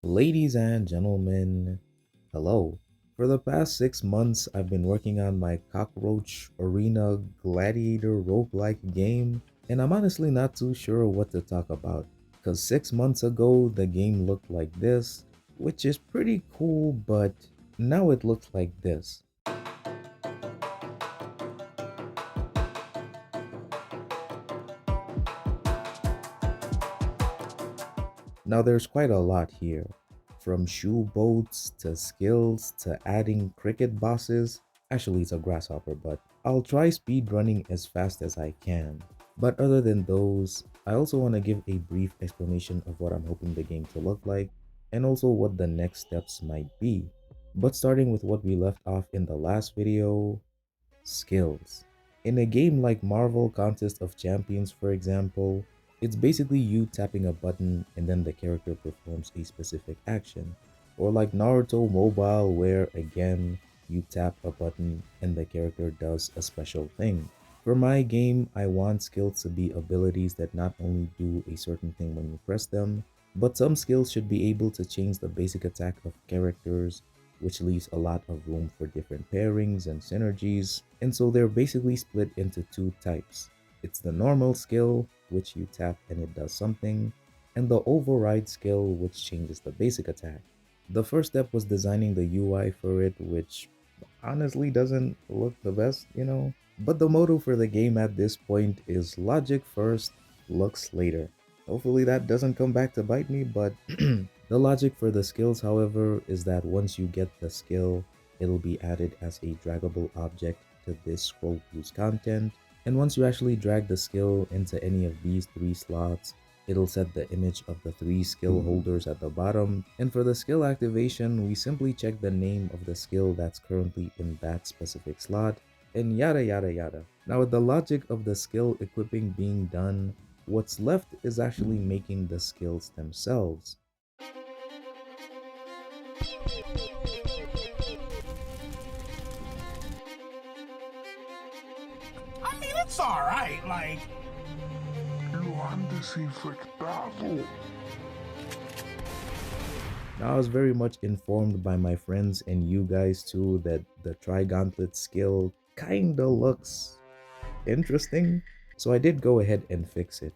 Ladies and gentlemen, hello. For the past 6 months, I've been working on my Cockroach Arena Gladiator Roguelike game, and I'm honestly not too sure what to talk about. Because 6 months ago, the game looked like this, which is pretty cool, but now it looks like this. Now there's quite a lot here, from shoe boats to skills to adding cricket bosses. Actually, it's a grasshopper, but I'll try speed running as fast as I can. But other than those, I also want to give a brief explanation of what I'm hoping the game to look like and also what the next steps might be. But starting with what we left off in the last video, skills. In a game like Marvel Contest of Champions, for example, it's basically you tapping a button and then the character performs a specific action. Or like Naruto Mobile, where again, you tap a button and the character does a special thing. For my game, I want skills to be abilities that not only do a certain thing when you press them, but some skills should be able to change the basic attack of characters, which leaves a lot of room for different pairings and synergies. And so they're basically split into two types. It's the normal skill, which you tap and it does something, and the override skill, which changes the basic attack. The first step was designing the UI for it, which honestly doesn't look the best. But the motto for the game at this point is logic first, looks later. Hopefully that doesn't come back to bite me, but the logic for the skills, however, is that once you get the skill, it'll be added as a draggable object to this scroll views content. And once you actually drag the skill into any of these three slots, it'll set the image of the three skill holders at the bottom. And for the skill activation, we simply check the name of the skill that's currently in that specific slot, and yada yada yada. Now with the logic of the skill equipping being done, what's left is actually making the skills themselves. I mean, it's alright, like. Johannes infectado. Now, I was very much informed by my friends and you guys too that the Tri-Gauntlet skill kinda looks interesting. So I did go ahead and fix it.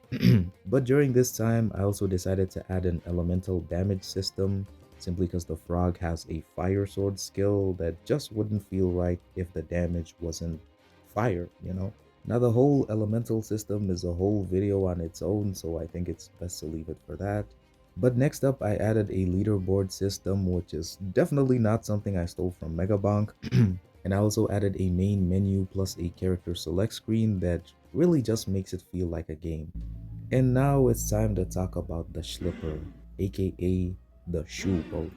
But during this time, I also decided to add an elemental damage system simply because the frog has a fire sword skill that just wouldn't feel right if the damage wasn't fire. Now the whole elemental system is a whole video on its own, so I think it's best to leave it for that. But next up, I added a leaderboard system, which is definitely not something I stole from Megabank. And I also added a main menu plus a character select screen that really just makes it feel like a game. And now it's time to talk about the Schlipper, aka the shoe boat.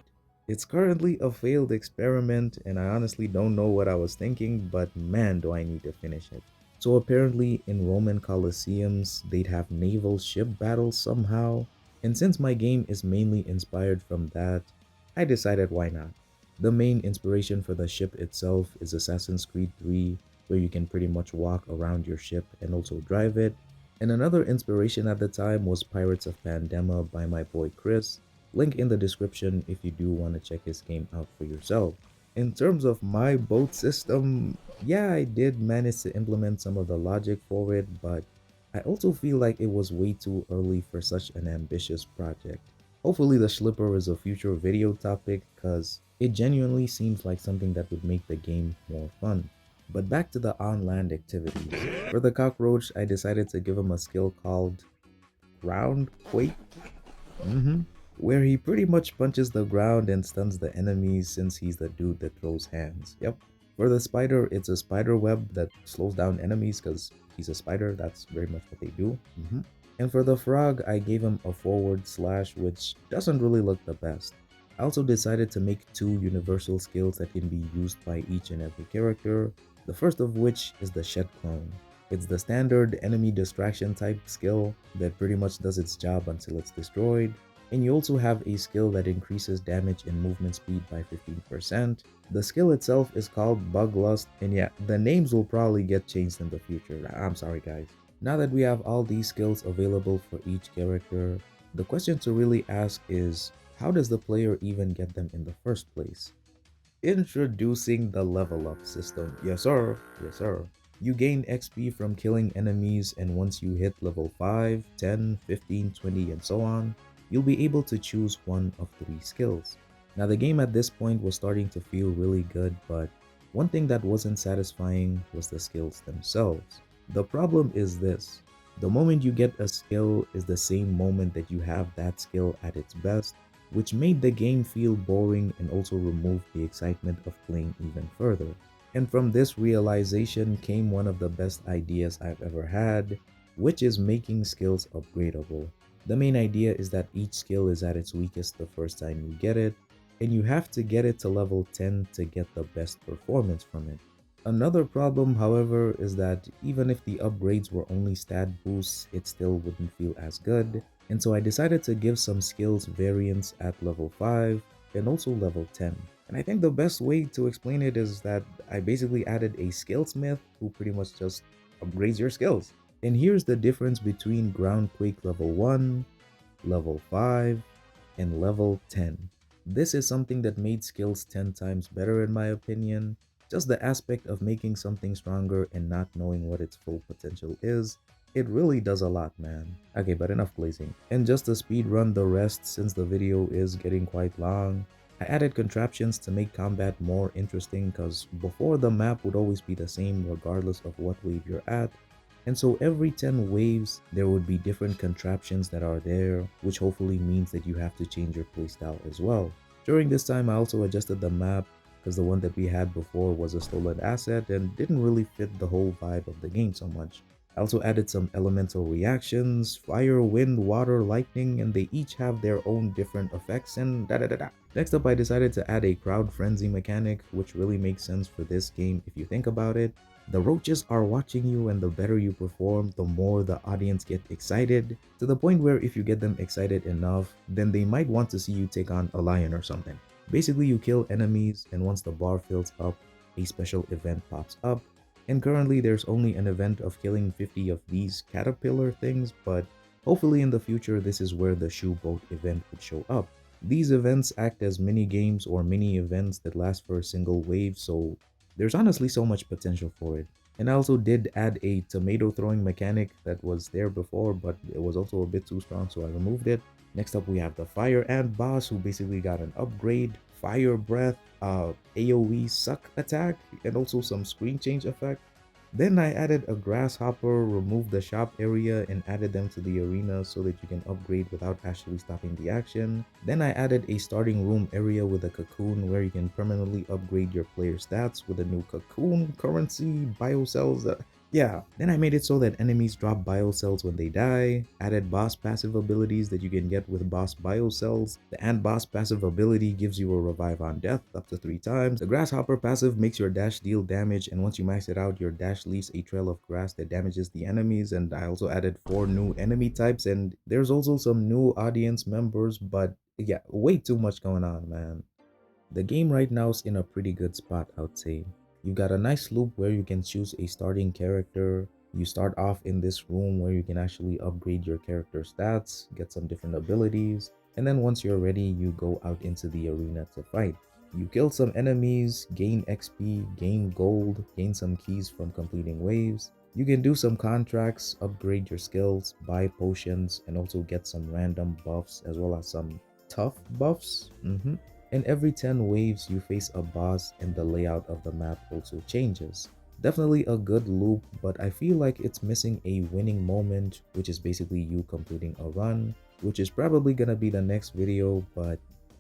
It's currently a failed experiment, and I honestly don't know what I was thinking, but man, do I need to finish it. So apparently in Roman Colosseums, they'd have naval ship battles somehow, and since my game is mainly inspired from that, I decided why not. The main inspiration for the ship itself is Assassin's Creed 3, where you can pretty much walk around your ship and also drive it. And another inspiration at the time was Pirates of Pandema by my boy Chris. Link in the description if you do want to check his game out for yourself. In terms of my boat system, yeah, I did manage to implement some of the logic for it, but I also feel like it was way too early for such an ambitious project. Hopefully the Schlipper is a future video topic because it genuinely seems like something that would make the game more fun. But back to the on-land activities. For the cockroach, I decided to give him a skill called Ground Quake. Where he pretty much punches the ground and stuns the enemies since he's the dude that throws hands. Yep. For the spider, it's a spider web that slows down enemies because he's a spider. That's very much what they do. And for the frog, I gave him a forward slash, which doesn't really look the best. I also decided to make two universal skills that can be used by each and every character. The first of which is the Shed Clone. It's the standard enemy distraction type skill that pretty much does its job until it's destroyed. And you also have a skill that increases damage and movement speed by 15%. The skill itself is called Bug Lust, and yeah, the names will probably get changed in the future. I'm sorry guys. Now that we have all these skills available for each character, the question to really ask is, how does the player even get them in the first place? Introducing the level up system. Yes sir, yes sir. You gain XP from killing enemies, and once you hit level 5, 10, 15, 20 and so on, you'll be able to choose one of 3 skills. Now the game at this point was starting to feel really good, but one thing that wasn't satisfying was the skills themselves. The problem is this: the moment you get a skill is the same moment that you have that skill at its best, which made the game feel boring and also removed the excitement of playing even further. And from this realization came one of the best ideas I've ever had, which is making skills upgradable. The main idea is that each skill is at its weakest the first time you get it, and you have to get it to level 10 to get the best performance from it. Another problem, however, is that even if the upgrades were only stat boosts, it still wouldn't feel as good, and so I decided to give some skills variants at level 5 and also level 10. And I think the best way to explain it is that I basically added a skillsmith who pretty much just upgrades your skills. And here's the difference between Ground Quake level 1, level 5, and level 10. This is something that made skills 10 times better in my opinion. Just the aspect of making something stronger and not knowing what its full potential is, it really does a lot, man. Okay, but enough glazing. And just to speed run the rest since the video is getting quite long, I added contraptions to make combat more interesting because before the map would always be the same regardless of what wave you're at, and so every 10 waves, there would be different contraptions that are there, which hopefully means that you have to change your playstyle as well. During this time, I also adjusted the map because the one that we had before was a stolen asset and didn't really fit the whole vibe of the game so much. I also added some elemental reactions, fire, wind, water, lightning, and they each have their own different effects and da da da da. Next up, I decided to add a crowd frenzy mechanic, which really makes sense for this game if you think about it. The roaches are watching you, and the better you perform, the more the audience get excited, to the point where if you get them excited enough, then they might want to see you take on a lion or something. Basically, you kill enemies, and once the bar fills up, a special event pops up. And currently there's only an event of killing 50 of these caterpillar things, but hopefully in the future this is where the shoe boat event would show up. These events act as mini games or mini events that last for a single wave, so there's honestly so much potential for it. And I also did add a tomato throwing mechanic that was there before, but it was also a bit too strong, so I removed it. Next up, we have the Fire Ant boss, who basically got an upgrade, Fire Breath, AoE Suck attack, and also some screen change effect. Then I added a grasshopper, removed the shop area, and added them to the arena so that you can upgrade without actually stopping the action. Then I added a starting room area with a cocoon where you can permanently upgrade your player stats with a new cocoon currency, biocells. Yeah, then I made it so that enemies drop biocells when they die, added boss passive abilities that you can get with boss biocells. The ant boss passive ability gives you a revive on death up to 3 times. The grasshopper passive makes your dash deal damage, and once you max it out, your dash leaves a trail of grass that damages the enemies. And I also added 4 new enemy types, and there's also some new audience members, but yeah, way too much going on, man. The game right now is in a pretty good spot, I would say. You got a nice loop where you can choose a starting character. You start off in this room where you can actually upgrade your character stats, get some different abilities, and then once you're ready, you go out into the arena to fight. You kill some enemies, gain XP, gain gold, gain some keys from completing waves. You can do some contracts, upgrade your skills, buy potions, and also get some random buffs as well as some tough buffs. And every 10 waves you face a boss and the layout of the map also changes. Definitely a good loop, but I feel like it's missing a winning moment, which is basically you completing a run, which is probably gonna be the next video, but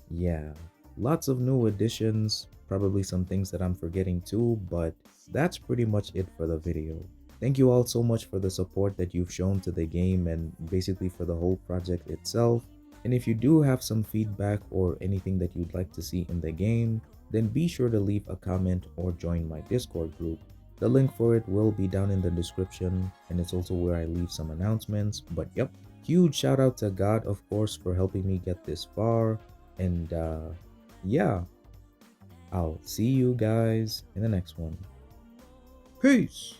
yeah. Lots of new additions, probably some things that I'm forgetting too, but that's pretty much it for the video. Thank you all so much for the support that you've shown to the game and basically for the whole project itself. And if you do have some feedback or anything that you'd like to see in the game, then be sure to leave a comment or join my Discord group. The link for it will be down in the description, and it's also where I leave some announcements. But yep, huge shout out to God, of course, for helping me get this far. And yeah, I'll see you guys in the next one. Peace!